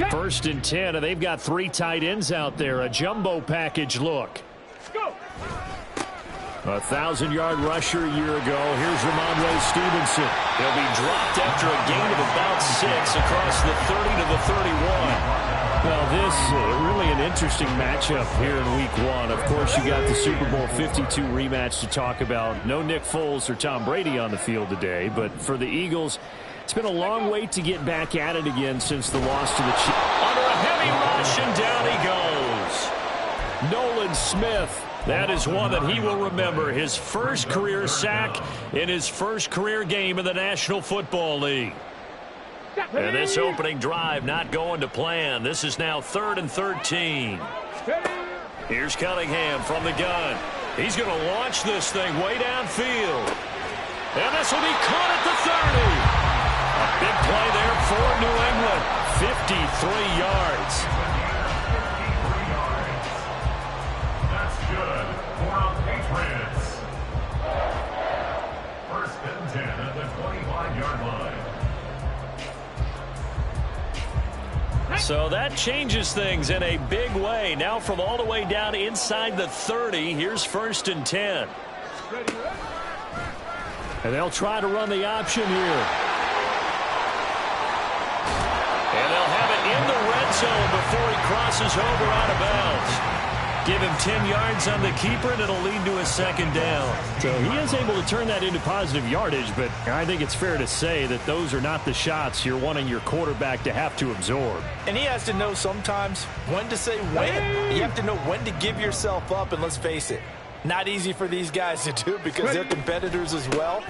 First and 10, and they've got 3 tight ends out there. A jumbo package look. A 1,000-yard rusher a year ago. Here's Ramondre Stevenson. He'll be dropped after a gain of about 6 across the 30 to the 31. Well, this really an interesting matchup here in Week 1. Of course, you got the Super Bowl 52 rematch to talk about. No Nick Foles or Tom Brady on the field today, but for the Eagles, it's been a long wait to get back at it again since the loss to the Chiefs. Under a heavy rush, and down he goes. Nolan Smith. That is one that he will remember. His first career sack in his first career game in the National Football League. And this opening drive not going to plan. This is now 3rd and 13. Here's Cunningham from the gun. He's going to launch this thing way downfield. And this will be caught at the 30. A big play there for New England. 53 yards. That's good for our Patriots. First and 10 at the 25-yard line. So that changes things in a big way. Now from all the way down inside the 30, here's 1st and 10. And they'll try to run the option here. And they'll have it in the red zone before he crosses over out of bounds. Give him 10 yards on the keeper, and it'll lead to a 2nd down. So he is able to turn that into positive yardage, but I think it's fair to say that those are not the shots you're wanting your quarterback to have to absorb. And he has to know sometimes when to say when. You have to know when to give yourself up, and let's face it, not easy for these guys to do because they're competitors as well.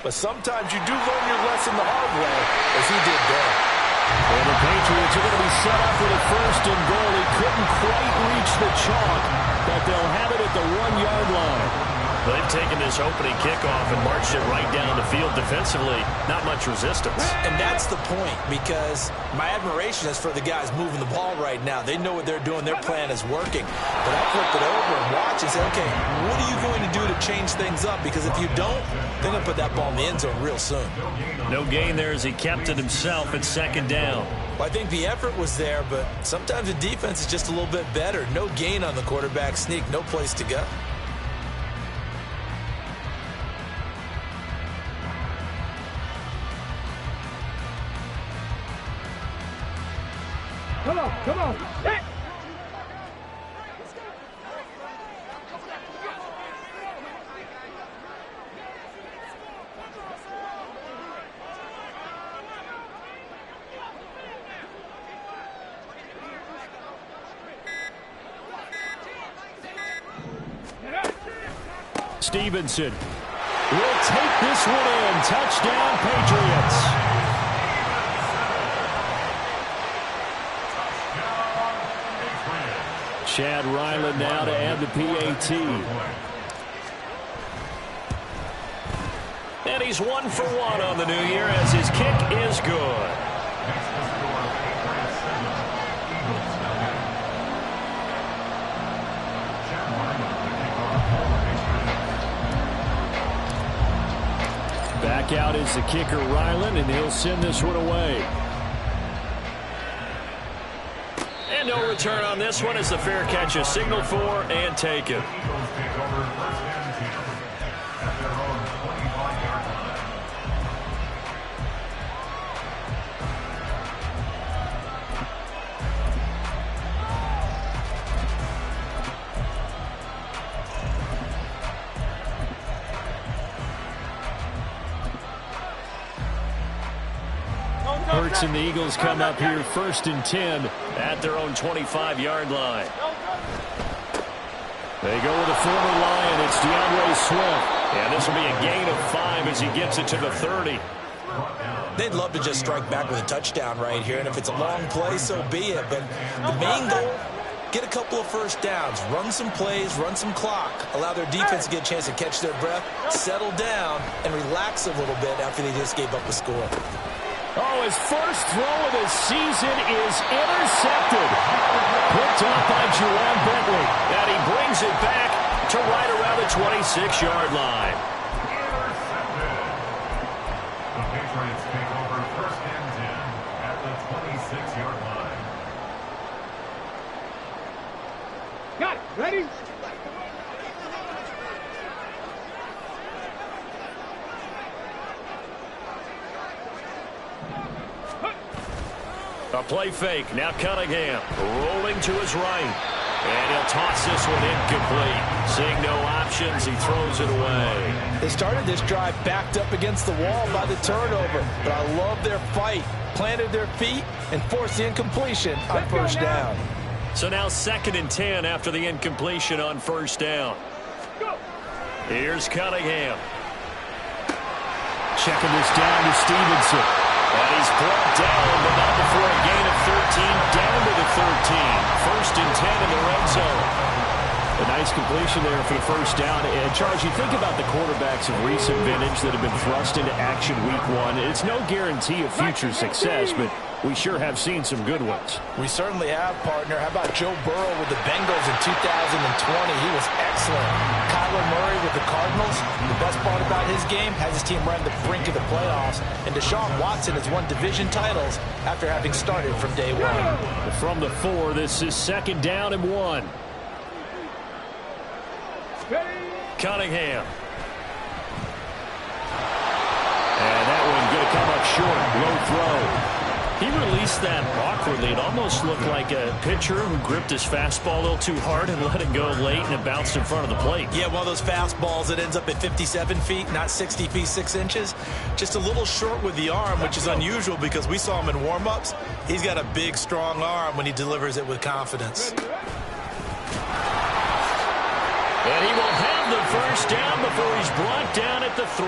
But sometimes you do learn your lesson the hard way, as he did there. And the Patriots are going to be set up with a 1st and goal. He couldn't quite reach the chalk, but they'll have it at the 1-yard line. They've taken this opening kickoff and marched it right down the field defensively. Not much resistance. And that's the point, because my admiration is for the guys moving the ball right now. They know what they're doing. Their plan is working. But I flip it over and watch and say, okay, what are you going to do to change things up? Because if you don't, they're going to put that ball in the end zone real soon. No gain there as he kept it himself at 2nd down. Well, I think the effort was there, but sometimes the defense is just a little bit better. No gain on the quarterback sneak. No place to go. Come on. Hey. Stevenson will take this one in. Touchdown, Patriots. Chad Ryland now to add the PAT. And he's 1 for 1 on the new year as his kick is good. Back out is the kicker Ryland, and he'll send this one away. And no return on this one as the fair catch is signaled for and taken. Hurts and the Eagles come up here 1st and 10 at their own 25-yard line. They go with a former Lion. It's DeAndre Swift. And this will be a gain of 5 as he gets it to the 30. They'd love to just strike back with a touchdown right here. And if it's a long play, so be it. But the main goal, get a couple of first downs, run some plays, run some clock, allow their defense to get a chance to catch their breath, settle down, and relax a little bit after they just gave up a score. Oh, his first throw of the season is intercepted. Picked up by Jerome Bentley. And he brings it back to right around the 26-yard line. Intercepted. The Patriots take over 1st and 10 at the 26-yard line. Ready? A play fake. Now Cunningham rolling to his right. And he'll toss this one incomplete. Seeing no options, he throws it away. They started this drive backed up against the wall by the turnover, but I love their fight. Planted their feet and forced the incompletion on first down. So now 2nd and 10 after the incompletion on first down. Here's Cunningham. Checking this down to Stevenson. And he's brought down, but not before a gain of 13, down to the 13. 1st and 10 in the red zone. A nice completion there for the first down. And Charles, you think about the quarterbacks of recent vintage that have been thrust into action week 1. It's no guarantee of future success, but we sure have seen some good ones. We certainly have, partner. How about Joe Burrow with the Bengals in 2020? He was excellent. Kyler Murray with the Cardinals. The best part about his game has his team right on the brink of the playoffs. And Deshaun Watson has won division titles after having started from day 1. From the 4, this is 2nd down and 1. Cunningham. And that one going to come up short. Low throw. He released that awkwardly. It almost looked like a pitcher who gripped his fastball a little too hard and let it go late, and it bounced in front of the plate. Yeah, one of those fastballs that ends up at 57 feet, not 60 feet, 6 inches. Just a little short with the arm, which is unusual because we saw him in warm-ups. He's got a big, strong arm when he delivers it with confidence. And he will have the first down before he's brought down at the 3.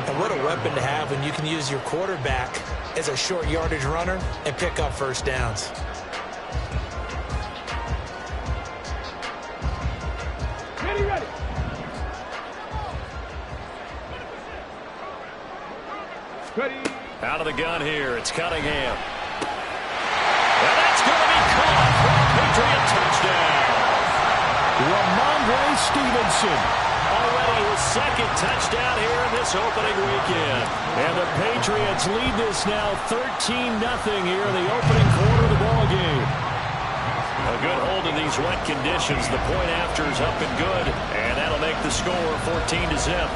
And what a weapon to have when you can use your quarterback as a short yardage runner and pick up first downs. Ready. Out of the gun here, it's Cunningham. And that's going to be caught for a Patriot touchdown. Ramondre Stevenson. Already his 2nd touchdown here in this opening weekend. And the Patriots lead this now 13-0 here in the opening quarter of the ball game. A good hold in these wet conditions. The point after is up and good. And that'll make the score 14-0.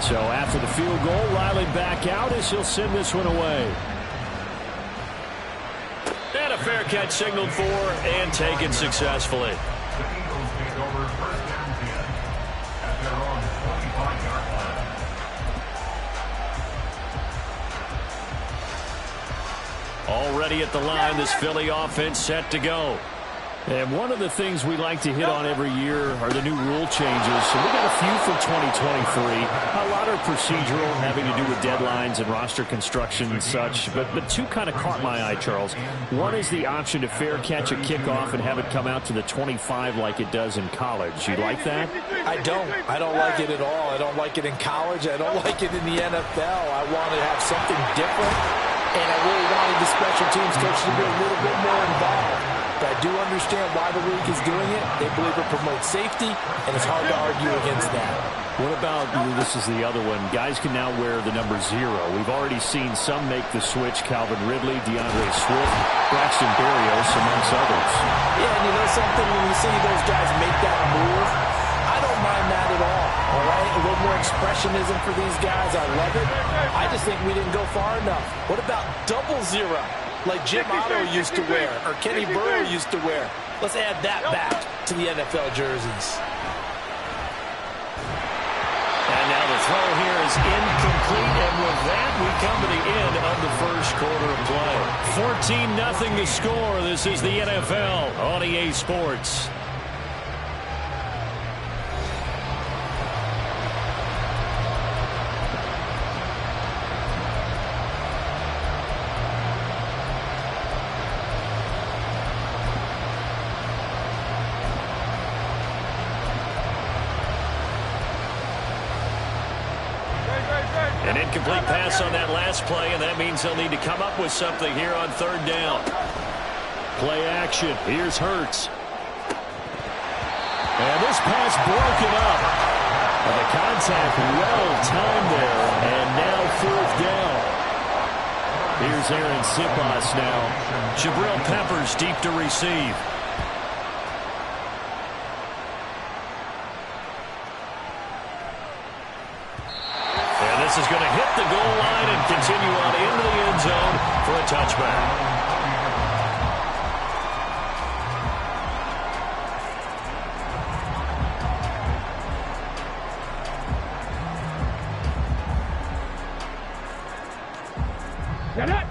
So after the field goal, Riley back out as he'll send this one away. And a fair catch signaled for and taken successfully. The Eagles take over 1st and 10 at their own 25-yard line. Already at the line, this Philly offense set to go. And one of the things we like to hit on every year are the new rule changes. So we got a few for 2023. A lot are procedural, having to do with deadlines and roster construction and such. But two kind of caught my eye, Charles. One is the option to fair catch a kickoff and have it come out to the 25 like it does in college. You like that? I don't like it at all. I don't like it in college. I don't like it in the NFL. I want to have something different. And I really wanted the special teams coach to be a little bit more involved. But I do understand why the league is doing it. They believe it promotes safety, and it's hard to argue against that. What about, this is the other one, guys can now wear the number 0. We've already seen some make the switch, Calvin Ridley, DeAndre Swift, Braxton Berrios, amongst others. Yeah, and you know something, when you see those guys make that move, I don't mind that at all right? A little more expressionism for these guys. I love it. I just think we didn't go far enough. What about 00? Like Jim Otto used to wear, or Kenny Burrow used to wear. Let's add that back to the NFL jerseys. And now the throw here is incomplete, and with that, we come to the end of the first quarter of play. 14-0 the score. This is the NFL on EA Sports. An incomplete pass on that last play, and that means they'll need to come up with something here on third down. Play action. Here's Hurts. And this pass broken up. And the contact well timed there, and now fourth down. Here's Aaron Sipas now. Jabril Peppers deep to receive. And this is going to hit the goal line and continue on into the end zone for a touchback.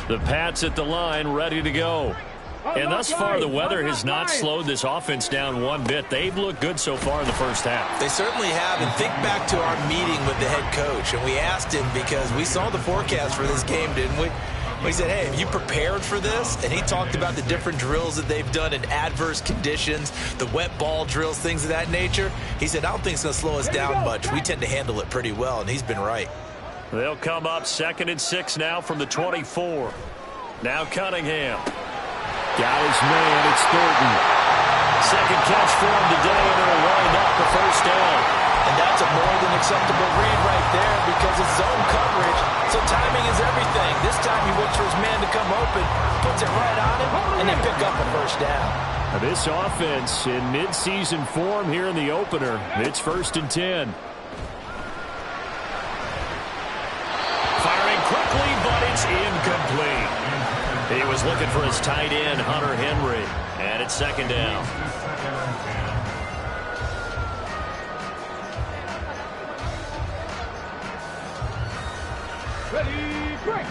The Pats at the line, ready to go. And thus far, the weather has not slowed this offense down one bit. They've looked good so far in the first half. They certainly have. And think back to our meeting with the head coach. And we asked him because we saw the forecast for this game, didn't we? We said, hey, have you prepared for this? And he talked about the different drills that they've done in adverse conditions, the wet ball drills, things of that nature. He said, I don't think it's going to slow us down much. We tend to handle it pretty well, and he's been right. They'll come up 2nd and 6 now from the 24. Now Cunningham. Got his man. It's Thornton. Second catch for him today, and they'll wind up the first down. And that's a more than acceptable read right there because it's zone coverage, so timing is everything. This time he waits for his man to come open, puts it right on him, and they pick up a first down. Now this offense in midseason form here in the opener. It's 1st and 10. Firing quickly, but it's incomplete. He was looking for his tight end, Hunter Henry, and it's 2nd down. Ready, break.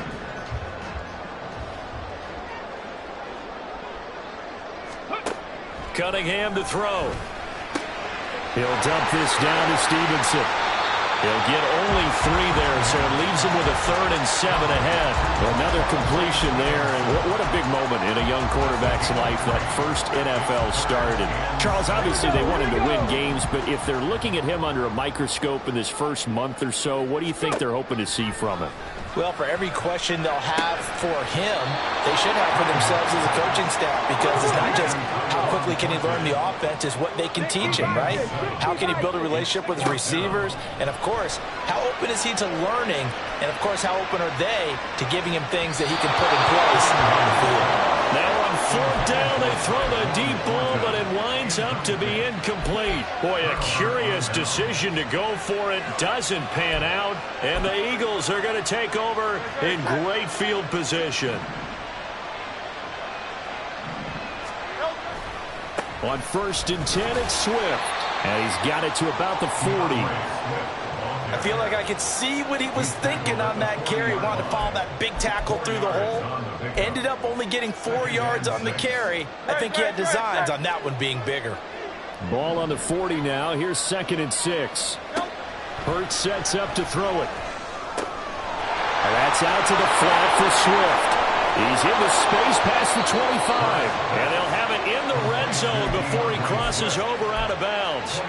Cunningham to throw. He'll dump this down to Stevenson. He'll get only 3 there, so it leaves him with a 3rd and 7 ahead. Another completion there, and what a big moment in a young quarterback's life, that first NFL start. And Charles, obviously they want him to win games, but if they're looking at him under a microscope in this first month or so, what do you think they're hoping to see from him? Well, for every question they'll have for him, they should have for themselves as a coaching staff, because it's not just how quickly can he learn the offense, it's what they can teach him, right? How can he build a relationship with his receivers? And, of course, how open is he to learning? And, of course, how open are they to giving him things that he can put in place on the field? Now on 4th down, they throw the deep ball, but it winds up to be incomplete. Boy, a curious decision to go for it. Doesn't pan out, and the Eagles are going to take over in great field position. On 1st and 10, it's Swift. And he's got it to about the 40. I feel like I could see what he was thinking on that carry. Wanted to follow that big tackle through the hole. Ended up only getting 4 yards on the carry. I think he had designs on that one being bigger. Ball on the 40 now. Here's 2nd and 6. Hurts sets up to throw it. And that's out to the flat for Swift. He's in the space past the 25. And they'll have it in the red zone before he crosses over out of bounds.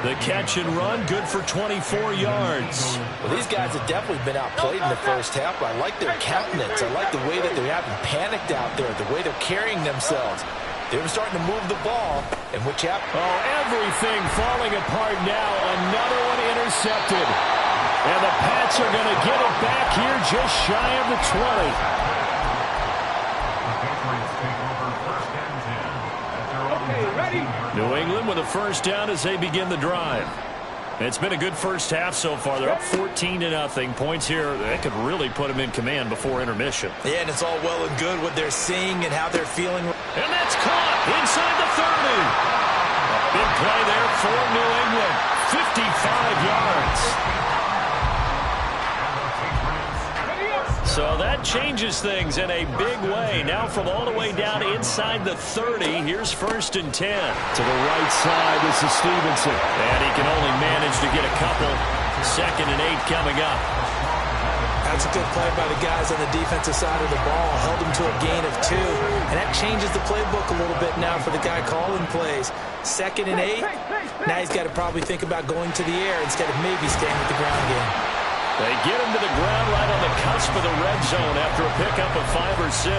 The catch and run, good for 24 yards. Well, these guys have definitely been outplayed in the first half, but I like their countenance. I like the way that they haven't panicked out there, the way they're carrying themselves. They were starting to move the ball, and which happened? Oh, everything falling apart now. Another one intercepted. And the Pats are going to get it back here just shy of the 20. New England with a first down as they begin the drive. It's been a good first half so far. They're up 14-0. Points here, they could really put them in command before intermission. Yeah, and it's all well and good what they're seeing and how they're feeling. And that's caught inside the 30. A big play there for New England. 55 yards. So that changes things in a big way. Now from all the way down inside the 30, here's 1st and 10. To the right side, this is Stevenson. And he can only manage to get a couple. 2nd and 8 coming up. That's a good play by the guys on the defensive side of the ball. Held him to a gain of 2. And that changes the playbook a little bit now for the guy calling plays. 2nd and 8. Now he's got to probably think about going to the air instead of maybe staying with the ground game. They get him to the ground right on the cusp of the red zone after a pickup of 5 or 6.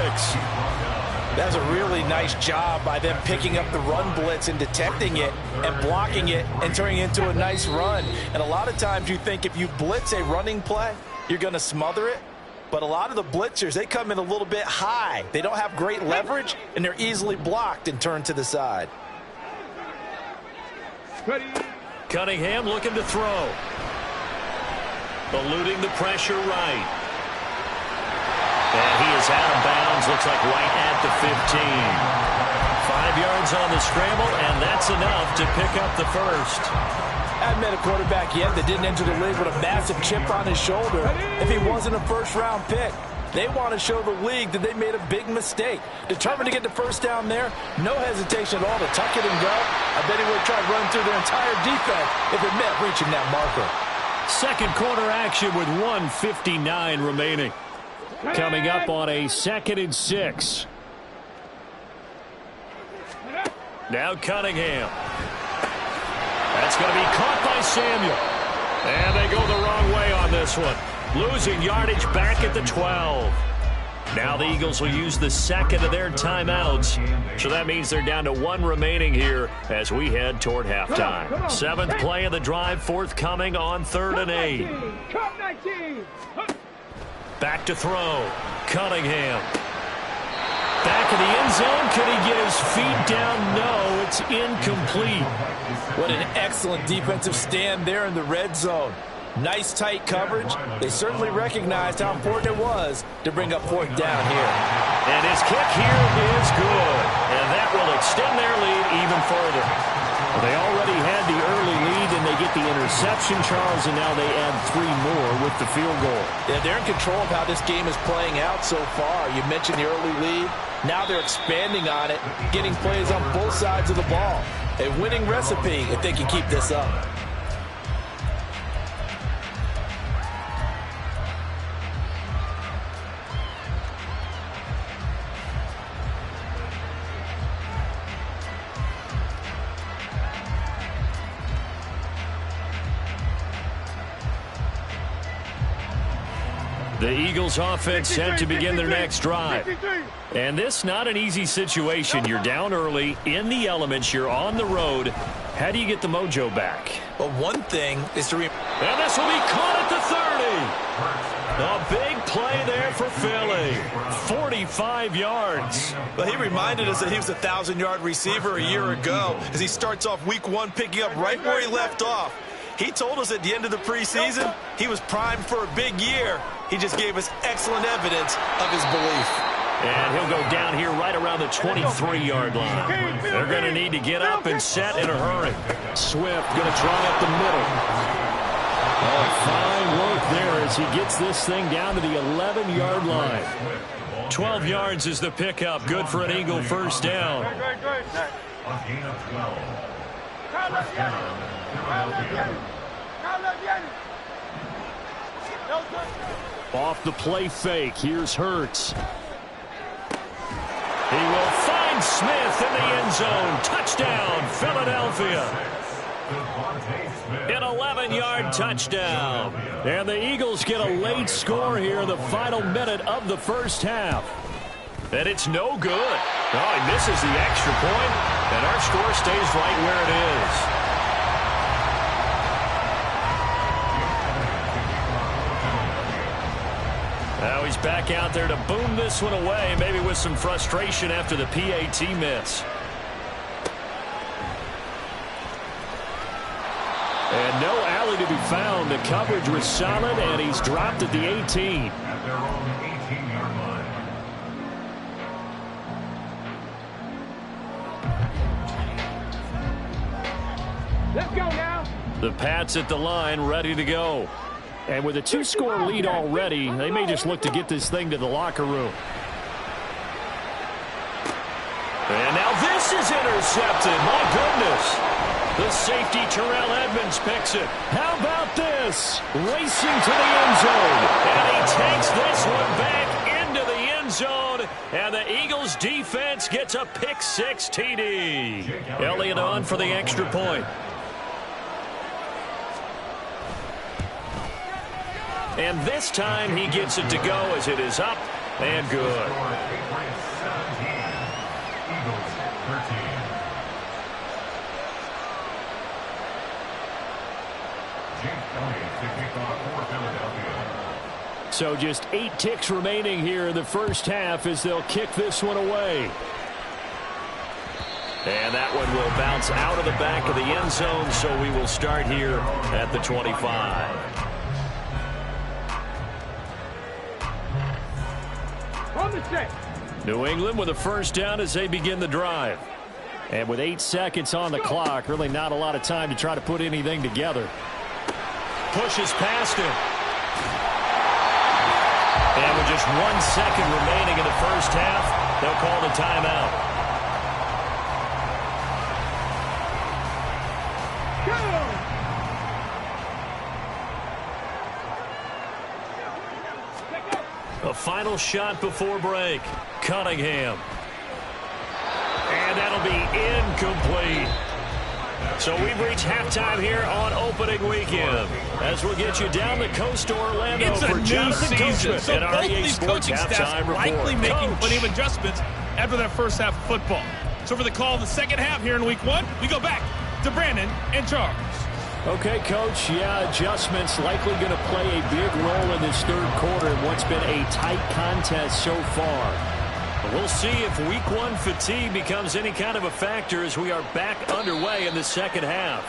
That's a really nice job by them picking up the run blitz and detecting it and blocking it and turning it into a nice run. And a lot of times you think if you blitz a running play, you're going to smother it. But a lot of the blitzers, they come in a little bit high. They don't have great leverage, and they're easily blocked and turned to the side. Cunningham looking to throw. Eluding the pressure right. And he is out of bounds, looks like right at the 15. 5 yards on the scramble, and that's enough to pick up the first. I haven't met a quarterback yet that didn't enter the league with a massive chip on his shoulder if he wasn't a first-round pick. They want to show the league that they made a big mistake. Determined to get the first down there, no hesitation at all to tuck it and go. I bet he would have tried running through their entire defense if it meant reaching that marker. Second quarter action with 1:59 remaining. Coming up on a 2nd and 6. Now Cunningham. That's going to be caught by Samuel. And they go the wrong way on this one. Losing yardage back at the 12. Now the Eagles will use the second of their timeouts. So that means they're down to 1 remaining here as we head toward halftime. 7th play of the drive forthcoming on 3rd and 8. Back to throw. Cunningham. Back in the end zone. Could he get his feet down? No, it's incomplete. What an excellent defensive stand there in the red zone. Nice tight coverage. They certainly recognized how important it was to bring up 4th down here. And his kick here is good. And that will extend their lead even further. Well, they already had the early lead, and they get the interception, Charles, and now they add 3 more with the field goal. Yeah, they're in control of how this game is playing out so far. You mentioned the early lead. Now they're expanding on it, getting plays on both sides of the ball. A winning recipe if they can keep this up. The Eagles offense set to begin their next drive. And this not an easy situation. You're down early, in the elements, you're on the road. How do you get the mojo back? Well, one thing is to... And this will be caught at the 30. A big play there for Philly. 45 yards. Well, he reminded us that he was a 1,000-yard receiver a year ago as he starts off week 1 picking up right where he left off. He told us at the end of the preseason he was primed for a big year. He just gave us excellent evidence of his belief. And he'll go down here right around the 23-yard line. They're going to need to get up and set in a hurry. Swift going to try up the middle. Oh, fine work there as he gets this thing down to the 11-yard line. 12 yards is the pickup. Good for an Eagle first down. Off the play fake. Here's Hurts. He will find Smith in the end zone. Touchdown, Philadelphia. An 11-yard touchdown. And the Eagles get a late score here in the final minute of the first half. And it's no good. Oh, he misses the extra point, and our score stays right where it is. Now he's back out there to boom this one away, maybe with some frustration after the PAT miss. And no alley to be found. The coverage was solid, and he's dropped at the 18. At their own 18-yard line. Let's go now. The Pats at the line, ready to go. And with a 2-score lead already, they may just look to get this thing to the locker room. And now this is intercepted. My goodness. The safety, Terrell Edmonds, picks it. How about this? Racing to the end zone. And he takes this one back into the end zone. And the Eagles defense gets a pick-6 TD. Elliott on for the extra point. And this time he gets it to go as it is up and good. 13. So just 8 ticks remaining here in the first half as they'll kick this one away. And that one will bounce out of the back of the end zone, so we will start here at the 25. On the check. New England with a first down as they begin the drive. And with 8 seconds on the clock, really not a lot of time to try to put anything together. Pushes past him. And with just 1 second remaining in the first half, they'll call the timeout. A final shot before break. Cunningham. And that'll be incomplete. So we've reached halftime here on opening weekend. As we'll get you down the coast to Orlando for Jonathan Coachman so at both REA these Sports coaching staffs halftime likely report. making Coach. plenty of adjustments after that first half of football. So for the call of the second half here in week 1, we go back to Brandon and Charles. Okay, Coach, yeah, adjustments likely going to play a big role in this third quarter in what's been a tight contest so far. We'll see if week 1 fatigue becomes any kind of a factor as we are back underway in the second half.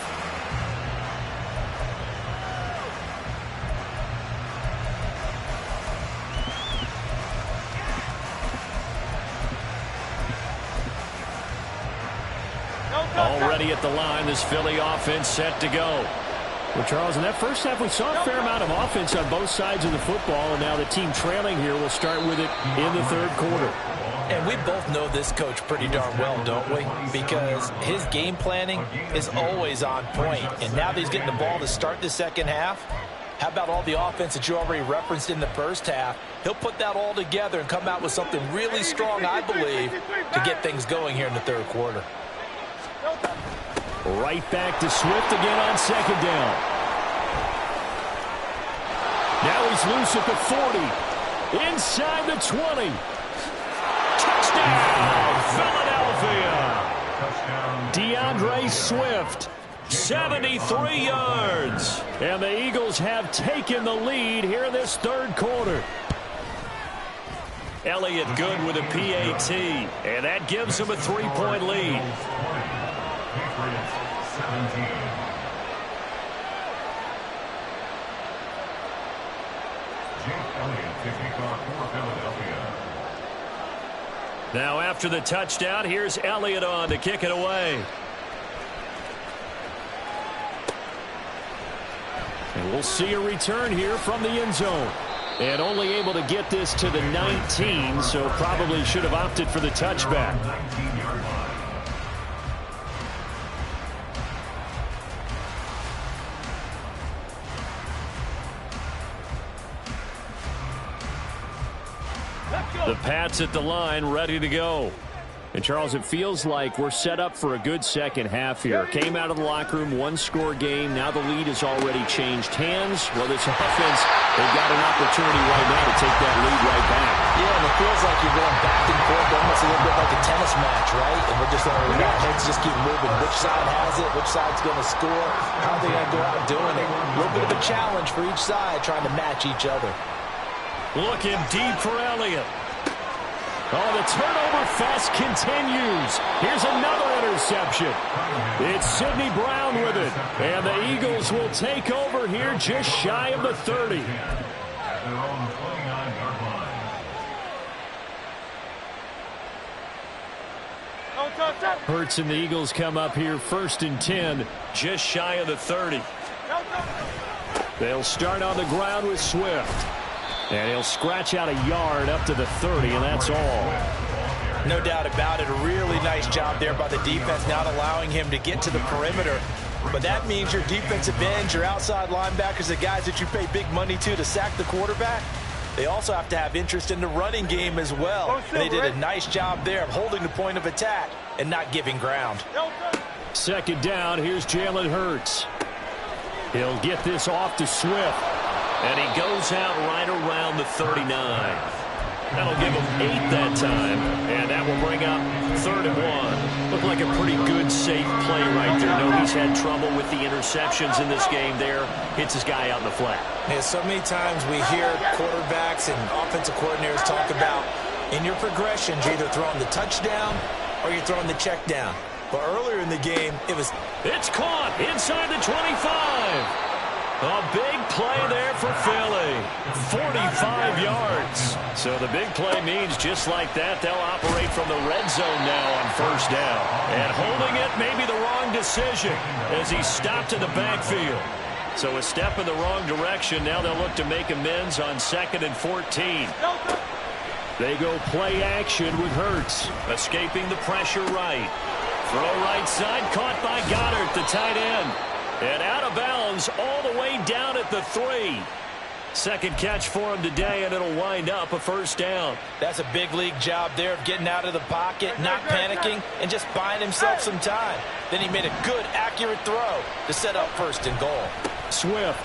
Already at the line, this Philly offense set to go. Well, Charles, in that first half, we saw a fair amount of offense on both sides of the football, and now the team trailing here will start with it in the third quarter. And we both know this coach pretty darn well, don't we? Because his game planning is always on point. And now that he's getting the ball to start the second half, how about all the offense that you already referenced in the first half? He'll put that all together and come out with something really strong, I believe, to get things going here in the third quarter. Right back to Swift again on second down. Now he's loose at the 40. Inside the 20. Touchdown, Philadelphia. DeAndre Swift, 73 yards. And the Eagles have taken the lead here in this third quarter. Elliott good with a PAT, and that gives him a 3-point lead. Patriots 17. Jake Elliott to kick off for Philadelphia. Now after the touchdown, here's Elliott on to kick it away. And we'll see a return here from the end zone. And only able to get this to the 19, so probably should have opted for the touchback. 19-yard line. The Pats at the line, ready to go. And, Charles, it feels like we're set up for a good second half here. Came out of the locker room, one-score game. Now the lead has already changed hands. Well, this offense, they've got an opportunity right now to take that lead right back. Yeah, and it feels like you're going back and forth, almost a little bit like a tennis match, right? And we're just our heads just keep moving. Which side has it? Which side's going to score? How are they going to go out doing it? A little bit of a challenge for each side, trying to match each other. Looking deep for Elliott. Oh, the turnover fest continues. Here's another interception. It's Sidney Brown with it. And the Eagles will take over here just shy of the 30. At their own 29-yard line. Hurts and the Eagles come up here first and 10. Just shy of the 30. They'll start on the ground with Swift. And he'll scratch out a yard up to the 30, and that's all. No doubt about it. A really nice job there by the defense, not allowing him to get to the perimeter. But that means your defensive ends, your outside linebackers, the guys that you pay big money to sack the quarterback, they also have to have interest in the running game as well. And they did a nice job there of holding the point of attack and not giving ground. Second down, here's Jalen Hurts. He'll get this off to Swift. And he goes out right around the 39. That'll give them 8 that time, and that will bring up 3rd and 1. Looked like a pretty good, safe play right there. No, he's had trouble with the interceptions in this game there. Hits his guy out in the flat. Yeah, so many times we hear quarterbacks and offensive coordinators talk about in your progressions, you're either throwing the touchdown or you're throwing the check down. But earlier in the game, It's caught inside the 25. A big play there for Philly. 45 yards. So the big play means just like that, they'll operate from the red zone now on 1st down. And holding it may be the wrong decision as he stopped in the backfield. So a step in the wrong direction. Now they'll look to make amends on 2nd and 14. They go play action with Hurts. Escaping the pressure right. Throw right side, caught by Goddard, the tight end. And out of bounds all the way down at the 3. Second catch for him today, and it'll wind up a 1st down. That's a big league job there of getting out of the pocket, not panicking, and just buying himself some time. Then he made a good, accurate throw to set up 1st and goal. Swift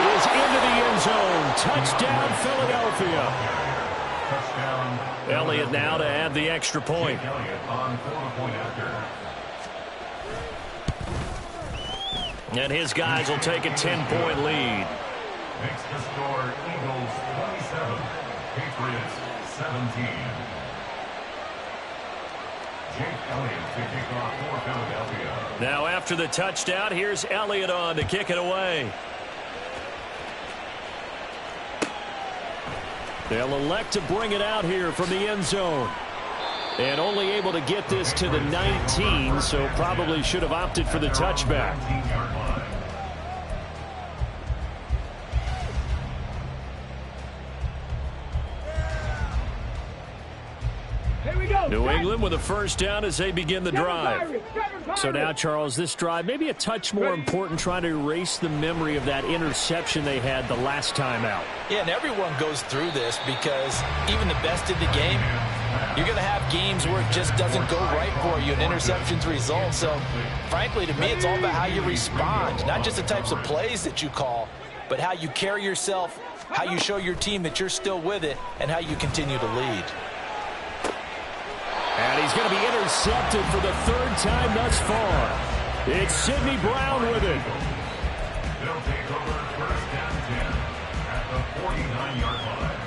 is into the end zone. Touchdown, Philadelphia. Touchdown. Elliott now to add the extra point. Elliott on 4-point after. And his guys will take a 10-point lead. Makes the score Eagles 27, Patriots 17. Jake Elliott to kick off for Philadelphia. Now after the touchdown, here's Elliott on to kick it away. They'll elect to bring it out here from the end zone. And only able to get this to the 19, so probably should have opted for the touchback. 19-yard line. Here we go. New England with a 1st down as they begin the drive. So now, Charles, this drive may be a touch more important, trying to erase the memory of that interception they had the last time out. Yeah, and everyone goes through this because even the best in the game, you're going to have games where it just doesn't go right for you, and interceptions result. So, frankly, to me, it's all about how you respond, not just the types of plays that you call, but how you carry yourself, how you show your team that you're still with it, and how you continue to lead. And he's going to be intercepted for the 3rd time thus far. It's Sidney Brown with it. They'll take over 1st down 10 at the 49-yard line.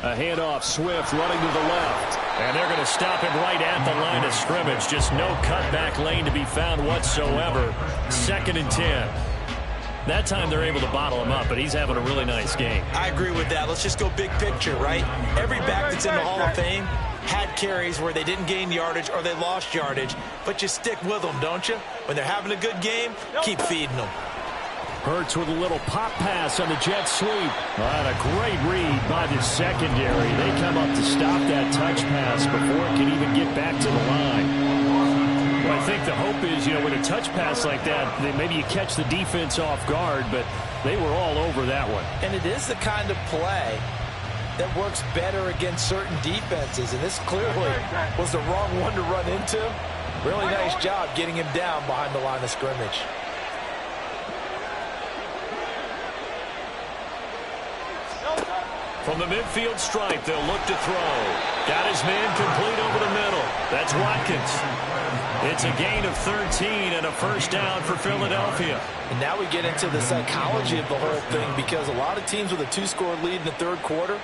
A handoff, Swift running to the left. And they're going to stop him right at the line of scrimmage. Just no cutback lane to be found whatsoever. 2nd and 10. That time they're able to bottle him up, but he's having a really nice game. I agree with that. Let's just go big picture, right? Every back that's in the Hall of Fame had carries where they didn't gain yardage or they lost yardage, but you stick with them, don't you? When they're having a good game, keep feeding them. Hurts with a little pop pass on the jet sweep. And a great read by the secondary. They come up to stop that touch pass before it can even get back to the line. Well, I think the hope is, with a touch pass like that, maybe you catch the defense off guard, but they were all over that one. And it is the kind of play that works better against certain defenses, and this clearly was the wrong one to run into. Really nice job getting him down behind the line of scrimmage. From the midfield stripe, they'll look to throw. Got his man complete over the middle. That's Watkins. It's a gain of 13 and a 1st down for Philadelphia. And now we get into the psychology of the whole thing, because a lot of teams with a 2-score lead in the 3rd quarter,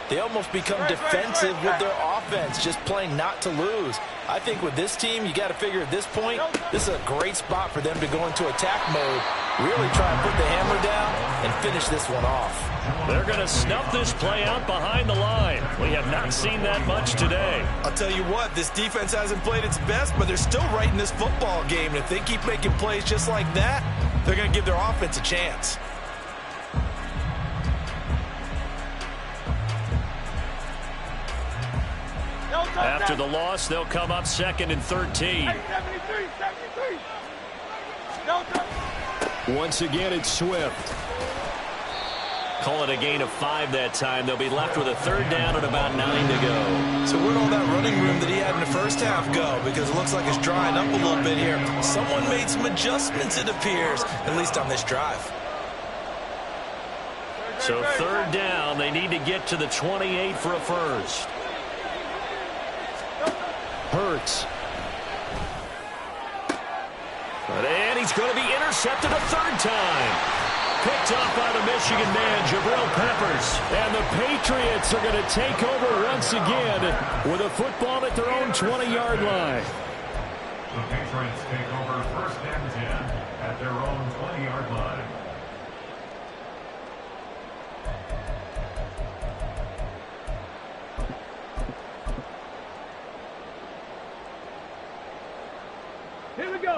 they almost become defensive with their offense, just playing not to lose. I think with this team, you got to figure at this point, this is a great spot for them to go into attack mode, really try and put the hammer down and finish this one off. They're going to snuff this play out behind the line. We have not seen that much today. I'll tell you what, this defense hasn't played its best, but they're still right in this football game. And if they keep making plays just like that, they're going to give their offense a chance. After the loss, they'll come up 2nd and 13. Once again, it's Swift. Call it a gain of 5 that time. They'll be left with a 3rd down and about 9 to go. So where'd all that running room that he had in the first half go? Because it looks like it's drying up a little bit here. Someone made some adjustments, it appears, at least on this drive. So 3rd down. They need to get to the 28 for a first. Hurts. And he's going to be intercepted a 3rd time. Picked up by the Michigan man, Jabril Peppers. And the Patriots are going to take over once again with a football at their own 20-yard line. The Patriots take over 1st and 10 at their own 20-yard line.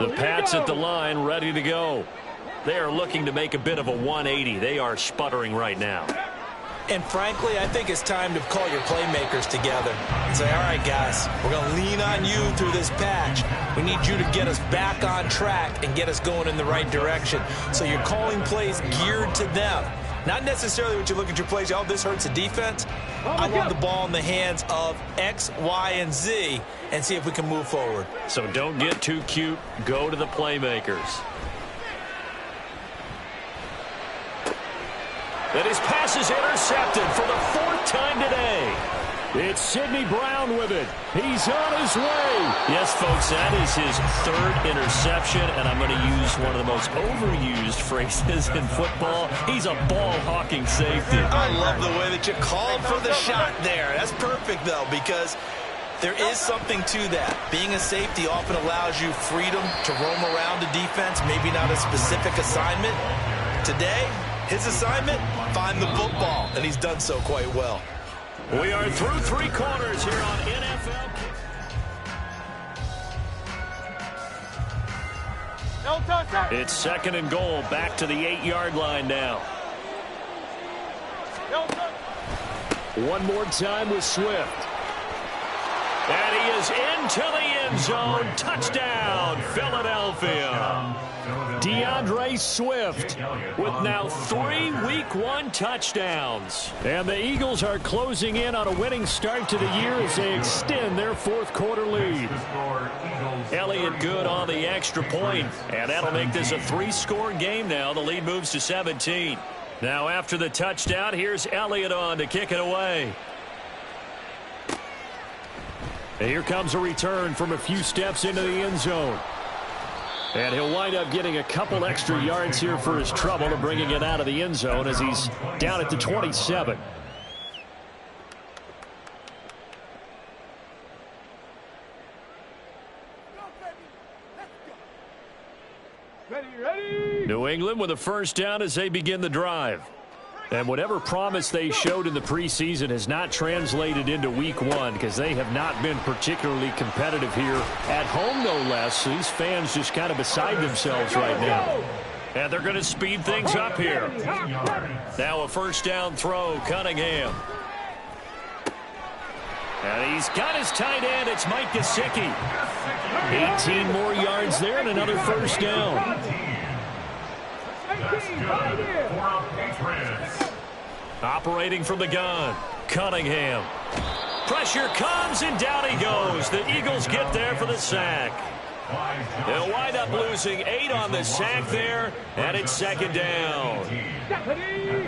The Pats at the line, ready to go. They are looking to make a bit of a 180. They are sputtering right now. And frankly, I think it's time to call your playmakers together and say, all right, guys, we're going to lean on you through this patch. We need you to get us back on track and get us going in the right direction. So you're calling plays geared to them. Not necessarily what you look at your plays, oh, this hurts the defense. I want the ball in the hands of X, Y, and Z and see if we can move forward. So don't get too cute. Go to the playmakers. And his pass is intercepted for the 4th time today. It's Sidney Brown with it. He's on his way. Yes, folks, that is his 3rd interception, and I'm going to use one of the most overused phrases in football. He's a ball-hawking safety. I love the way that you called for the shot there. That's perfect, though, because there is something to that. Being a safety often allows you freedom to roam around the defense, maybe not a specific assignment. Today, his assignment, find the football, and he's done so quite well. We are through 3 quarters here on NFL. It's 2nd and goal, back to the 8-yard line now. One more time with Swift. And he is into the end zone. Touchdown, Philadelphia. DeAndre Swift with now 3 Week 1 touchdowns. And the Eagles are closing in on a winning start to the year as they extend their 4th quarter lead. Elliott good on the extra point, and that'll make this a 3-score game now. The lead moves to 17. Now after the touchdown, here's Elliott on to kick it away. And here comes a return from a few steps into the end zone. And he'll wind up getting a couple extra yards here for his trouble and bringing it out of the end zone as he's down at the 27. Ready. New England with a 1st down as they begin the drive. And whatever promise they showed in the preseason has not translated into Week 1 because they have not been particularly competitive here at home, no less. These fans just kind of beside themselves right now. And they're going to speed things up here. Now a 1st down throw, Cunningham. And he's got his tight end. It's Mike Gesicki. 18 more yards there and another 1st down. Operating from the gun, Cunningham. Pressure comes, and down he goes. The Eagles get there for the sack. They'll wind up losing 8 on the sack there, and it's 2nd down.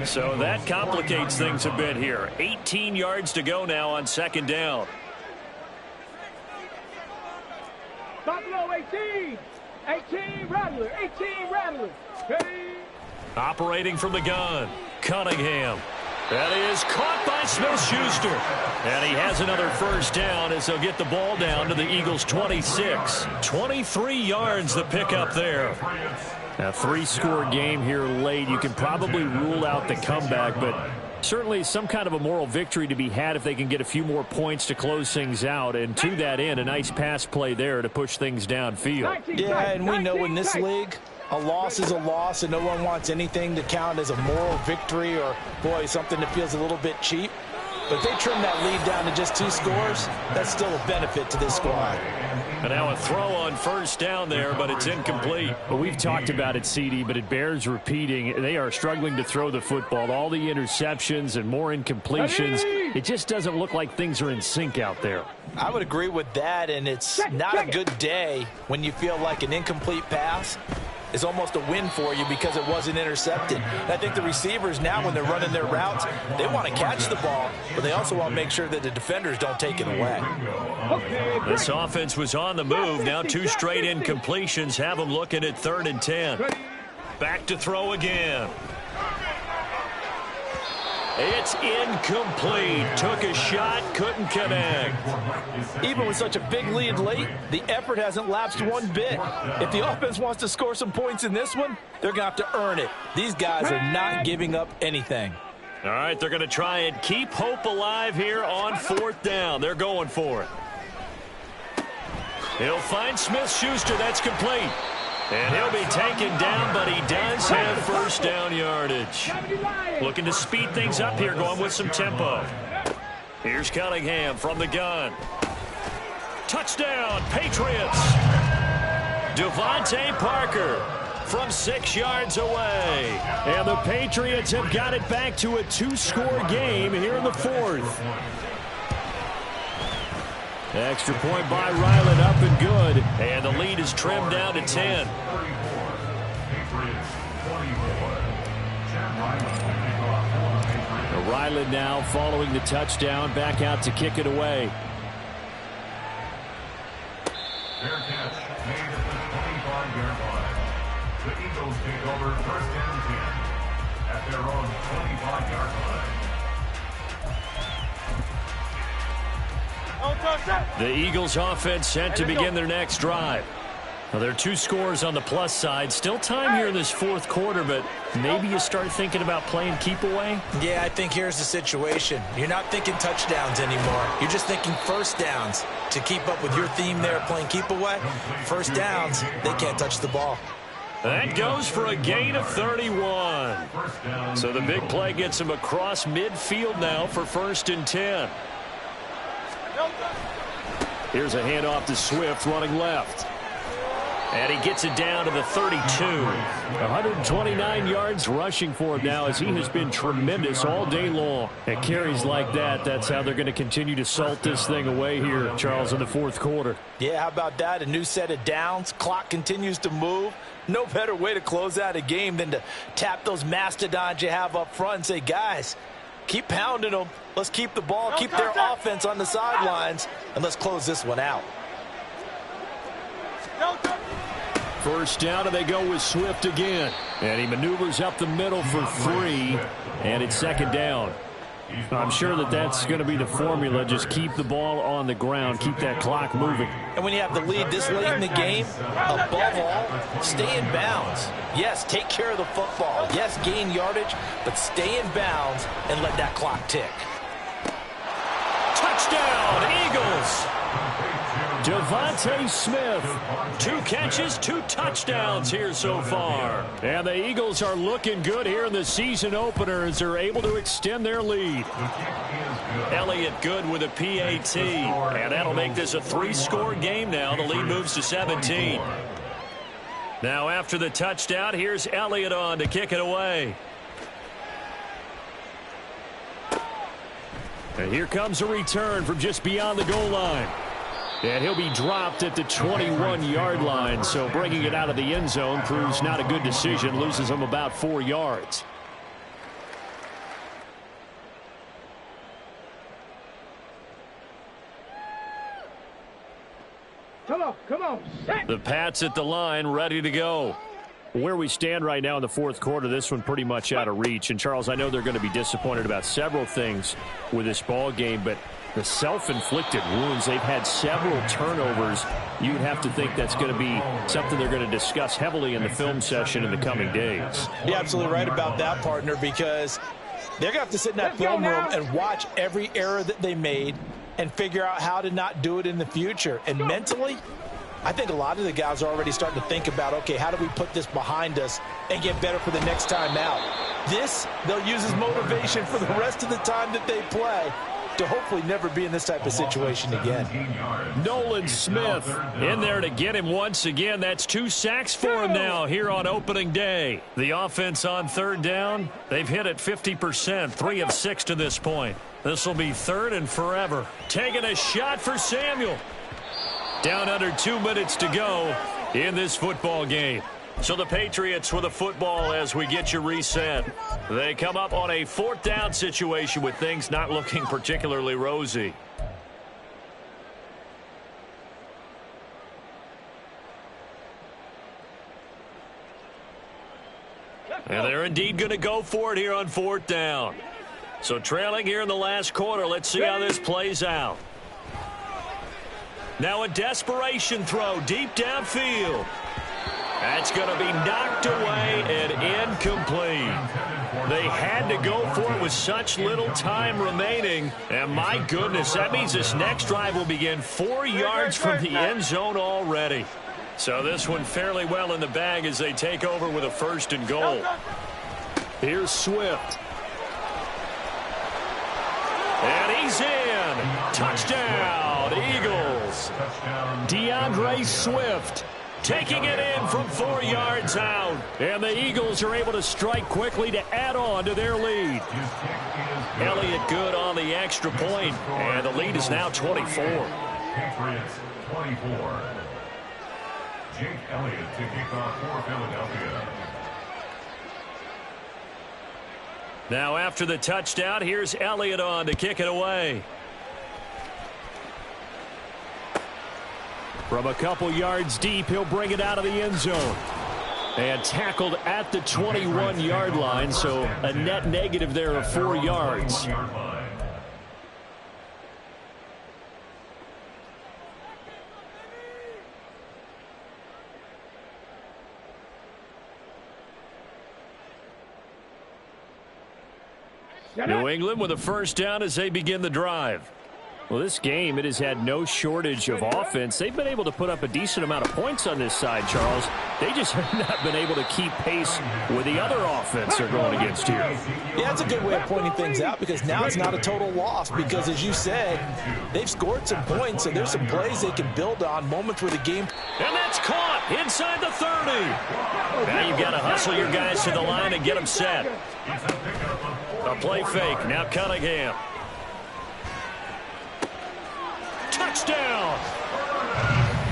So that complicates things a bit here. 18 yards to go now on 2nd down. Buffalo 18. 18 Rattler. 18 Rattler. Ready. Operating from the gun, Cunningham. That is caught by Smith-Schuster. And he has another 1st down as they'll get the ball down to the Eagles' 26. 23 yards the pickup there. A 3-score game here late. You can probably rule out the comeback, but certainly some kind of a moral victory to be had if they can get a few more points to close things out. And to that end, a nice pass play there to push things downfield. Yeah, and we know in this league, a loss is a loss, and no one wants anything to count as a moral victory or, boy, something that feels a little bit cheap. But if they trim that lead down to just 2 scores, that's still a benefit to this squad. And now a throw on first down there, but it's incomplete. Well, we've talked about it, CD, but it bears repeating. They are struggling to throw the football. All the interceptions and more incompletions. It just doesn't look like things are in sync out there. I would agree with that, and it's not a good day when you feel like an incomplete pass is almost a win for you because it wasn't intercepted. And I think the receivers now, when they're running their routes, they want to catch the ball, but they also want to make sure that the defenders don't take it away. This offense was on the move. Now 2 straight incompletions have them looking at 3rd and 10. Back to throw again. It's incomplete. Took a shot, couldn't connect. Even with such a big lead late, the effort hasn't lapsed one bit. If the offense wants to score some points in this one, they're going to have to earn it. These guys are not giving up anything. All right, they're going to try and keep hope alive here on 4th down. They're going for it. He'll find Smith-Schuster. That's complete. And he'll be taken down, but he does have first down yardage. Looking to speed things up here, going with some tempo. Here's Cunningham from the gun. Touchdown, Patriots. Devontae Parker from 6 yards away. And the Patriots have got it back to a 2-score game here in the 4th. Extra point by Ryland, up and good. And the lead is trimmed down to 10. Ryland now following the touchdown, back out to kick it away. Fair catch made at the 25-yard line. The Eagles take over 1st and 10 at their own 25-yard line. The Eagles offense set to begin their next drive. Well, there are 2 scores on the plus side. Still time here in this 4th quarter, but maybe you start thinking about playing keep away? Yeah, I think here's the situation. You're not thinking touchdowns anymore. You're just thinking first downs. To keep up with your theme there, playing keep away, first downs, they can't touch the ball. That goes for a gain of 31. So the big play gets him across midfield now for 1st and 10. Here's a handoff to Swift running left. And he gets it down to the 32. 129 yards rushing for him now as he has been tremendous all day long. And carries like that, that's how they're going to continue to salt this thing away here, Charles, in the 4th quarter. Yeah, how about that? A new set of downs. Clock continues to move. No better way to close out a game than to tap those mastodons you have up front and say, guys, keep pounding them. Let's keep the ball, keep their offense on the sidelines, and let's close this one out. First down, and they go with Swift again. And he maneuvers up the middle for 3, and it's 2nd down. I'm sure that that's going to be the formula. Just keep the ball on the ground, keep that clock moving. And when you have the lead this late in the game, above all, stay in bounds. Yes, take care of the football. Yes, gain yardage, but stay in bounds and let that clock tick. Touchdown, Eagles! Devontae Smith. 2 catches, 2 touchdowns here so far. And the Eagles are looking good here in the season opener as they're able to extend their lead. Elliott good with a PAT. And that'll make this a 3-score game now. The lead moves to 17. Now after the touchdown, here's Elliott on to kick it away. And here comes a return from just beyond the goal line. And he'll be dropped at the 21-yard line, so bringing it out of the end zone proves not a good decision, loses him about 4 yards. Come on. Set. The Pats at the line, ready to go. Where we stand right now in the 4th quarter, this one pretty much out of reach. And, Charles, I know they're going to be disappointed about several things with this ball game, but the self-inflicted wounds, they've had several turnovers. You'd have to think that's going to be something they're going to discuss heavily in the film session in the coming days. You're absolutely right about that, partner, because they're going to have to sit in that film room and watch every error that they made and figure out how to not do it in the future. And mentally, I think a lot of the guys are already starting to think about, okay, how do we put this behind us and get better for the next time out? This, they'll use as motivation for the rest of the time that they play to hopefully never be in this type of situation again. Nolan Smith in there to get him once again. That's 2 sacks for him now here on opening day. The offense on third down, they've hit it 50%, 3 of 6 to this point. This will be 3rd and forever. Taking a shot for Samuel. Down under 2 minutes to go in this football game. So the Patriots with the football as we get you reset. They come up on a 4th down situation with things not looking particularly rosy. And they're indeed going to go for it here on 4th down. So trailing here in the last quarter. Let's see how this plays out. Now a desperation throw deep downfield. That's going to be knocked away and incomplete. They had to go for it with such little time remaining. And my goodness, that means this next drive will begin 4 yards from the end zone already. So this one fairly well in the bag as they take over with a 1st and goal. Here's Swift. And he's in. Touchdown, Eagles. DeAndre Swift taking it in from 4 yards out. And the Eagles are able to strike quickly to add on to their lead. Elliott good on the extra point, and the lead is now 24. Patriots 24. Jake Elliott to kick off for Philadelphia. Now after the touchdown, here's Elliott on to kick it away. From a couple yards deep, he'll bring it out of the end zone. And tackled at the 21-yard line, so a net negative there of 4 yards. New England with a 1st down as they begin the drive. Well, this game, it has had no shortage of offense. They've been able to put up a decent amount of points on this side, Charles. They just have not been able to keep pace with the other offense they're going against here. Yeah, that's a good way of pointing things out because now it's not a total loss because, as you said, they've scored some points and there's some plays they can build on, moments where the game. And that's caught inside the 30. Now you've got to hustle your guys to the line and get them set. A play fake. Now Cunningham. Touchdown!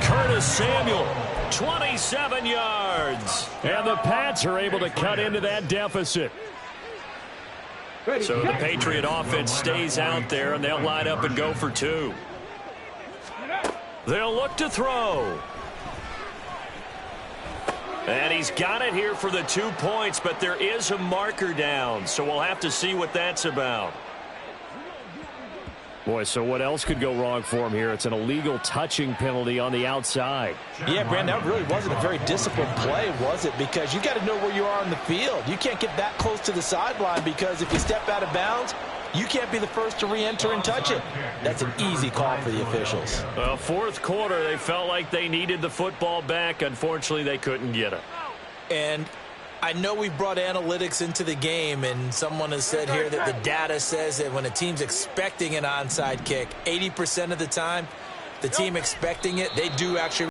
Curtis Samuel, 27 yards. And the Pats are able to cut into that deficit. So the Patriot offense stays out there, and they'll line up and go for 2. They'll look to throw. And he's got it here for the 2 points, but there is a marker down, so we'll have to see what that's about. Boy, so what else could go wrong for him here? It's an illegal touching penalty on the outside. Yeah, Brandon, that really wasn't a very disciplined play, was it? Because you got to know where you are on the field. You can't get that close to the sideline because if you step out of bounds, you can't be the first to re-enter and touch it. That's an easy call for the officials. Well, 4th quarter, they felt like they needed the football back. Unfortunately, they couldn't get it. And I know we've brought analytics into the game, and someone has said here that the data says that when a team's expecting an onside kick, 80% of the time, the team expecting it, they do actually